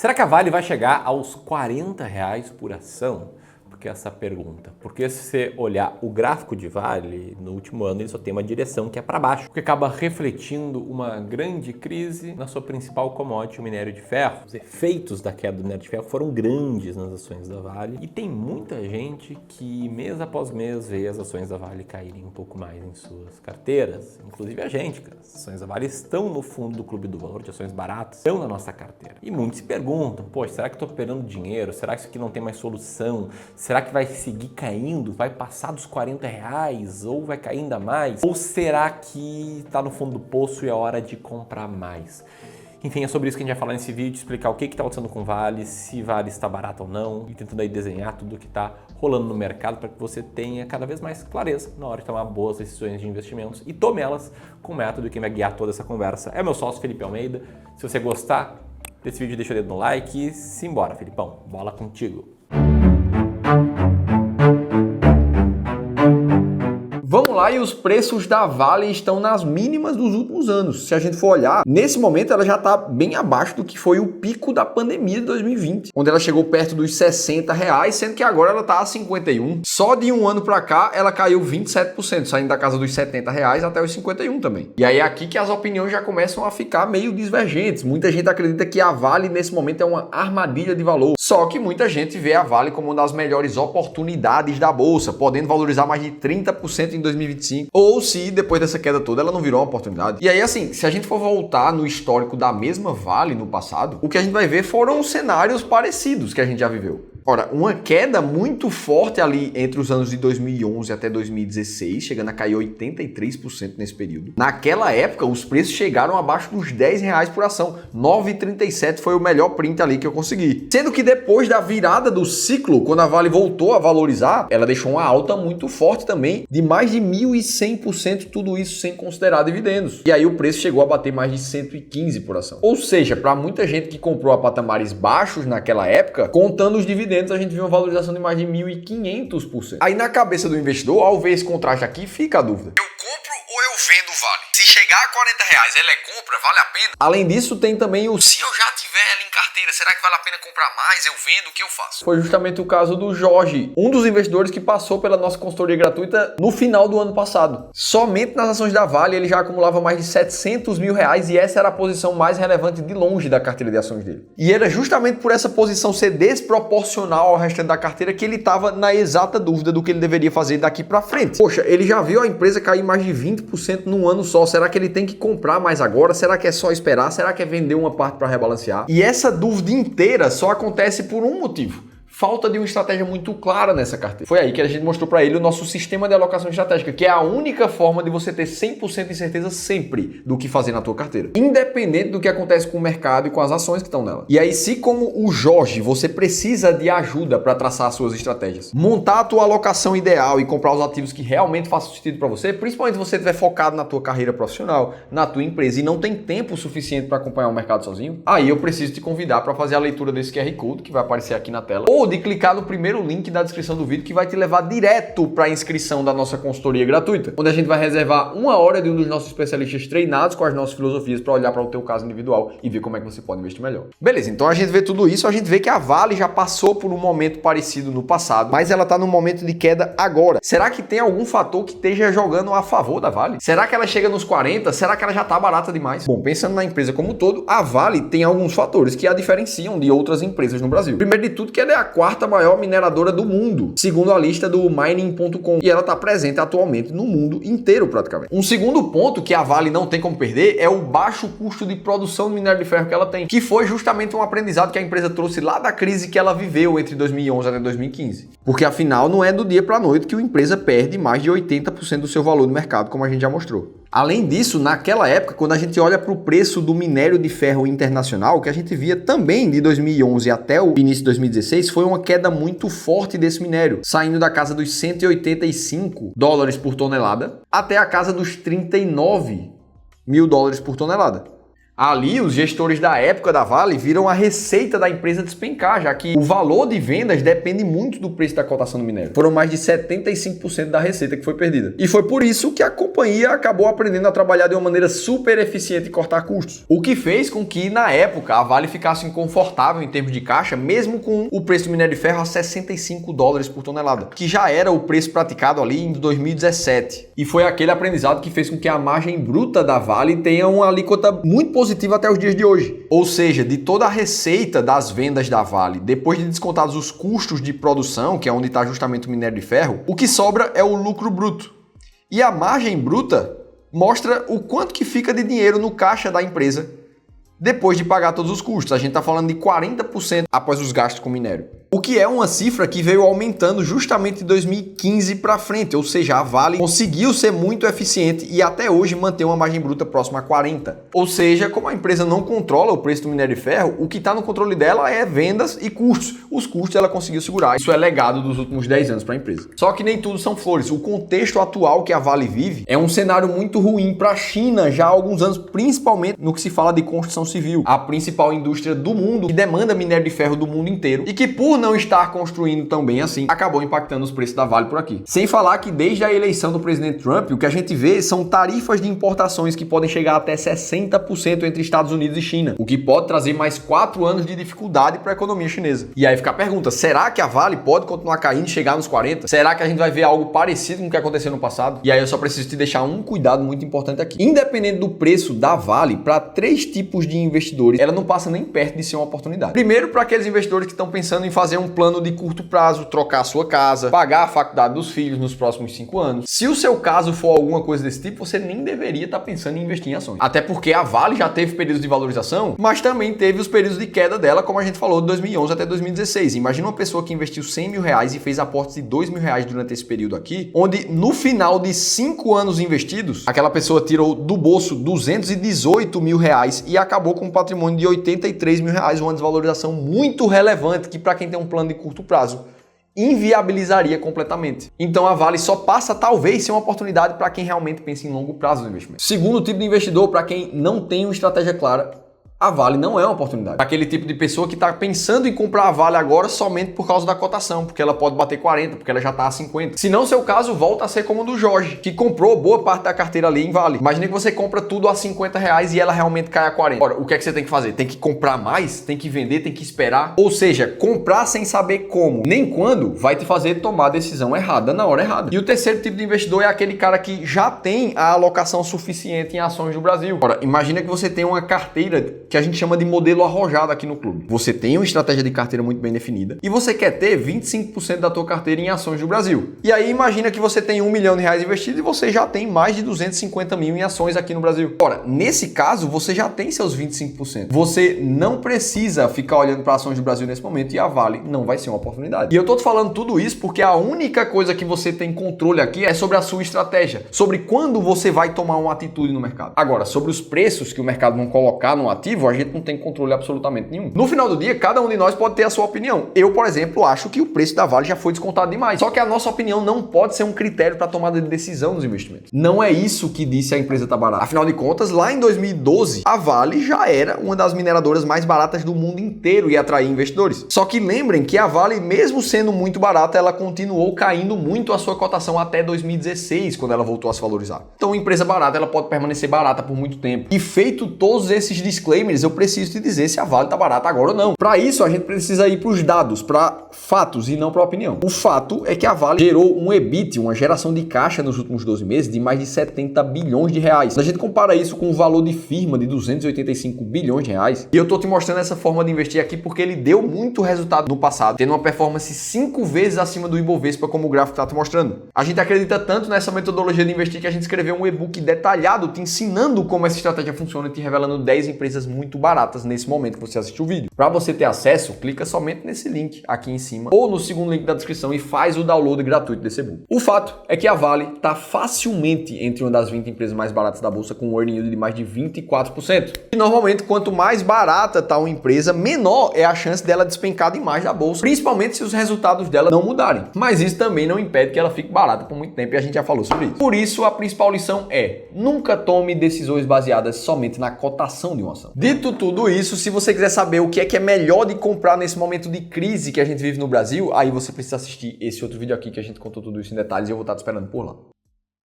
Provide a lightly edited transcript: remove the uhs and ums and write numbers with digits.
Será que a Vale vai chegar aos R$ 40 por ação? Porque essa pergunta. Porque se você olhar o gráfico de Vale, no último ano ele só tem uma direção que é para baixo, o que acaba refletindo uma grande crise na sua principal commodity, o minério de ferro. Os efeitos da queda do minério de ferro foram grandes nas ações da Vale e tem muita gente que mês após mês vê as ações da Vale caírem um pouco mais em suas carteiras, inclusive a gente, cara. As ações da Vale estão no fundo do clube do valor de ações baratas, estão na nossa carteira. E muitos se perguntam, poxa, será que eu estou perdendo dinheiro? Será que isso aqui não tem mais solução? Será que vai seguir caindo? Vai passar dos R$ 40? Ou vai cair ainda mais? Ou será que está no fundo do poço e é hora de comprar mais? Enfim, é sobre isso que a gente vai falar nesse vídeo, explicar o que está acontecendo com Vale, se Vale está barato ou não, e tentando aí desenhar tudo o que está rolando no mercado para que você tenha cada vez mais clareza na hora de tomar boas decisões de investimentos e tome elas com o método. Quem vai guiar toda essa conversa é o meu sócio, Felipe Almeida. Se você gostar desse vídeo, deixa o dedo no like e simbora, Felipão, bola contigo. Vamos lá, e os preços da Vale estão nas mínimas dos últimos anos. Se a gente for olhar, nesse momento ela já está bem abaixo do que foi o pico da pandemia de 2020, onde ela chegou perto dos R$60, sendo que agora ela está a 51. Só de um ano para cá ela caiu 27%, saindo da casa dos R$70 até os 51 também. E aí é aqui que as opiniões já começam a ficar meio divergentes. Muita gente acredita que a Vale nesse momento é uma armadilha de valor. Só que muita gente vê a Vale como uma das melhores oportunidades da bolsa, podendo valorizar mais de 30% em 2025, ou se depois dessa queda toda ela não virou uma oportunidade. E aí assim, se a gente for voltar no histórico da mesma Vale no passado, o que a gente vai ver foram cenários parecidos que a gente já viveu. Ora, uma queda muito forte ali entre os anos de 2011 até 2016, chegando a cair 83% nesse período. Naquela época, os preços chegaram abaixo dos R$10 por ação. 9,37 foi o melhor print ali que eu consegui. Sendo que depois da virada do ciclo, quando a Vale voltou a valorizar, ela deixou uma alta muito forte também, de mais de 1.100%, tudo isso sem considerar dividendos. E aí o preço chegou a bater mais de 115 por ação. Ou seja, para muita gente que comprou a patamares baixos naquela época, contando os dividendos, a gente viu uma valorização de mais de 1.500%. Aí na cabeça do investidor, ao ver esse contraste aqui, fica a dúvida. Eu compro ou eu vendo o Vale? Se chegar a R$40, ela é compra, vale a pena? Além disso, tem também o se eu já tiver ela em carteira, será que vale a pena comprar mais? Eu vendo, o que eu faço? Foi justamente o caso do Jorge, um dos investidores que passou pela nossa consultoria gratuita no final do ano passado. Somente nas ações da Vale ele já acumulava mais de R$700 mil e essa era a posição mais relevante de longe da carteira de ações dele. E era justamente por essa posição ser desproporcional ao restante da carteira que ele estava na exata dúvida do que ele deveria fazer daqui para frente. Poxa, ele já viu a empresa cair mais de 20% num ano só. Será que ele tem que comprar mais agora? Será que é só esperar? Será que é vender uma parte para rebalancear? E essa dúvida inteira só acontece por um motivo. Falta de uma estratégia muito clara nessa carteira. Foi aí que a gente mostrou para ele o nosso sistema de alocação estratégica, que é a única forma de você ter 100% de certeza sempre do que fazer na tua carteira, independente do que acontece com o mercado e com as ações que estão nela. E aí, se como o Jorge, você precisa de ajuda para traçar as suas estratégias, montar a tua alocação ideal e comprar os ativos que realmente façam sentido para você, principalmente se você estiver focado na tua carreira profissional, na tua empresa e não tem tempo suficiente para acompanhar o mercado sozinho, aí eu preciso te convidar para fazer a leitura desse QR Code que vai aparecer aqui na tela, ou de clicar no primeiro link da descrição do vídeo que vai te levar direto para a inscrição da nossa consultoria gratuita, onde a gente vai reservar 1 hora de um dos nossos especialistas treinados com as nossas filosofias para olhar para o teu caso individual e ver como é que você pode investir melhor. Beleza, então a gente vê tudo isso, a gente vê que a Vale já passou por um momento parecido no passado, mas ela está num momento de queda agora. Será que tem algum fator que esteja jogando a favor da Vale? Será que ela chega nos 40? Será que ela já está barata demais? Bom, pensando na empresa como um todo, a Vale tem alguns fatores que a diferenciam de outras empresas no Brasil. Primeiro de tudo, que ela é a quarta maior mineradora do mundo, segundo a lista do Mining.com, e ela está presente atualmente no mundo inteiro praticamente. Um segundo ponto que a Vale não tem como perder é o baixo custo de produção de minério de ferro que ela tem, que foi justamente um aprendizado que a empresa trouxe lá da crise que ela viveu entre 2011 até 2015. Porque afinal não é do dia para a noite que a empresa perde mais de 80% do seu valor no mercado, como a gente já mostrou. Além disso, naquela época, quando a gente olha para o preço do minério de ferro internacional, o que a gente via também de 2011 até o início de 2016 foi uma queda muito forte desse minério, saindo da casa dos $185 por tonelada até a casa dos $39 mil por tonelada. Ali, os gestores da época da Vale viram a receita da empresa despencar, já que o valor de vendas depende muito do preço da cotação do minério. Foram mais de 75% da receita que foi perdida. E foi por isso que a companhia acabou aprendendo a trabalhar de uma maneira super eficiente e cortar custos. O que fez com que, na época, a Vale ficasse inconfortável em termos de caixa, mesmo com o preço do minério de ferro a $65 por tonelada, que já era o preço praticado ali em 2017. E foi aquele aprendizado que fez com que a margem bruta da Vale tenha uma alíquota muito positiva até os dias de hoje. Ou seja, de toda a receita das vendas da Vale, depois de descontados os custos de produção, que é onde está justamente o minério de ferro, o que sobra é o lucro bruto. E a margem bruta mostra o quanto que fica de dinheiro no caixa da empresa depois de pagar todos os custos. A gente está falando de 40% após os gastos com minério. O que é uma cifra que veio aumentando justamente de 2015 para frente, ou seja, a Vale conseguiu ser muito eficiente e até hoje manter uma margem bruta próxima a 40%. Ou seja, como a empresa não controla o preço do minério de ferro, o que está no controle dela é vendas e custos. Os custos ela conseguiu segurar. Isso é legado dos últimos 10 anos para a empresa. Só que nem tudo são flores. O contexto atual que a Vale vive é um cenário muito ruim para a China já há alguns anos, principalmente no que se fala de construção civil, a principal indústria do mundo que demanda minério de ferro do mundo inteiro e que, por não estar construindo tão bem assim, acabou impactando os preços da Vale por aqui. Sem falar que desde a eleição do presidente Trump, o que a gente vê são tarifas de importações que podem chegar até 60% entre Estados Unidos e China, o que pode trazer mais 4 anos de dificuldade para a economia chinesa. E aí fica a pergunta, será que a Vale pode continuar caindo e chegar nos 40%? Será que a gente vai ver algo parecido com o que aconteceu no passado? E aí eu só preciso te deixar um cuidado muito importante aqui. Independente do preço da Vale, para 3 tipos de investidores, ela não passa nem perto de ser uma oportunidade. Primeiro, para aqueles investidores que estão pensando em fazer um plano de curto prazo, trocar a sua casa, pagar a faculdade dos filhos nos próximos 5 anos. Se o seu caso for alguma coisa desse tipo, você nem deveria estar pensando em investir em ações. Até porque a Vale já teve períodos de valorização, mas também teve os períodos de queda dela, como a gente falou, de 2011 até 2016. Imagina uma pessoa que investiu R$100 mil e fez aportes de R$2 mil durante esse período aqui, onde no final de 5 anos investidos, aquela pessoa tirou do bolso R$218 mil e acabou com um patrimônio de R$83 mil, uma desvalorização muito relevante que, para quem tem um plano de curto prazo, inviabilizaria completamente. Então a Vale só passa talvez ser uma oportunidade para quem realmente pensa em longo prazo no investimento. Segundo tipo de investidor, para quem não tem uma estratégia clara, a Vale não é uma oportunidade. Aquele tipo de pessoa que está pensando em comprar a Vale agora somente por causa da cotação, porque ela pode bater 40, porque ela já está a 50. Se não seu caso, volta a ser como o do Jorge, que comprou boa parte da carteira ali em Vale. Imagina que você compra tudo a R$50 e ela realmente cai a 40. Ora, o que é que você tem que fazer? Tem que comprar mais? Tem que vender? Tem que esperar? Ou seja, comprar sem saber como, nem quando, vai te fazer tomar a decisão errada na hora errada. E o terceiro tipo de investidor é aquele cara que já tem a alocação suficiente em ações do Brasil. Ora, imagina que você tem uma carteira que a gente chama de modelo arrojado aqui no clube. Você tem uma estratégia de carteira muito bem definida e você quer ter 25% da tua carteira em ações do Brasil. E aí imagina que você tem R$1 milhão investido e você já tem mais de 250 mil em ações aqui no Brasil. Ora, nesse caso, você já tem seus 25%. Você não precisa ficar olhando para ações do Brasil nesse momento e a Vale não vai ser uma oportunidade. E eu tô te falando tudo isso porque a única coisa que você tem controle aqui é sobre a sua estratégia, sobre quando você vai tomar uma atitude no mercado. Agora, sobre os preços que o mercado vão colocar no ativo, a gente não tem controle absolutamente nenhum. No final do dia, cada um de nós pode ter a sua opinião. Eu, por exemplo, acho que o preço da Vale já foi descontado demais. Só que a nossa opinião não pode ser um critério para tomada de decisão nos investimentos. Não é isso que disse a empresa tá barata. Afinal de contas, lá em 2012, a Vale já era uma das mineradoras mais baratas do mundo inteiro e atraía investidores. Só que lembrem que a Vale, mesmo sendo muito barata, ela continuou caindo muito a sua cotação até 2016, quando ela voltou a se valorizar. Então, uma empresa barata, ela pode permanecer barata por muito tempo. E feito todos esses disclaimers, eu preciso te dizer se a Vale tá barata agora ou não. Para isso, a gente precisa ir para os dados, para fatos e não para opinião. O fato é que a Vale gerou um EBIT, uma geração de caixa nos últimos 12 meses de mais de 70 bilhões de reais. Se a gente compara isso com o valor de firma de 285 bilhões de reais, e eu tô te mostrando essa forma de investir aqui porque ele deu muito resultado no passado, tendo uma performance 5 vezes acima do Ibovespa, como o gráfico tá te mostrando. A gente acredita tanto nessa metodologia de investir que a gente escreveu um e-book detalhado te ensinando como essa estratégia funciona e te revelando 10 empresas muito baratas nesse momento que você assistiu o vídeo. Para você ter acesso, clica somente nesse link aqui em cima ou no segundo link da descrição e faz o download gratuito desse e-book. O fato é que a Vale está facilmente entre uma das 20 empresas mais baratas da bolsa com um earning yield de mais de 24%. E normalmente, quanto mais barata está uma empresa, menor é a chance dela despencar demais da bolsa, principalmente se os resultados dela não mudarem. Mas isso também não impede que ela fique barata por muito tempo e a gente já falou sobre isso. Por isso, a principal lição é: nunca tome decisões baseadas somente na cotação de uma ação. Dito tudo isso, se você quiser saber o que é melhor de comprar nesse momento de crise que a gente vive no Brasil, aí você precisa assistir esse outro vídeo aqui que a gente contou tudo isso em detalhes e eu vou estar te esperando por lá.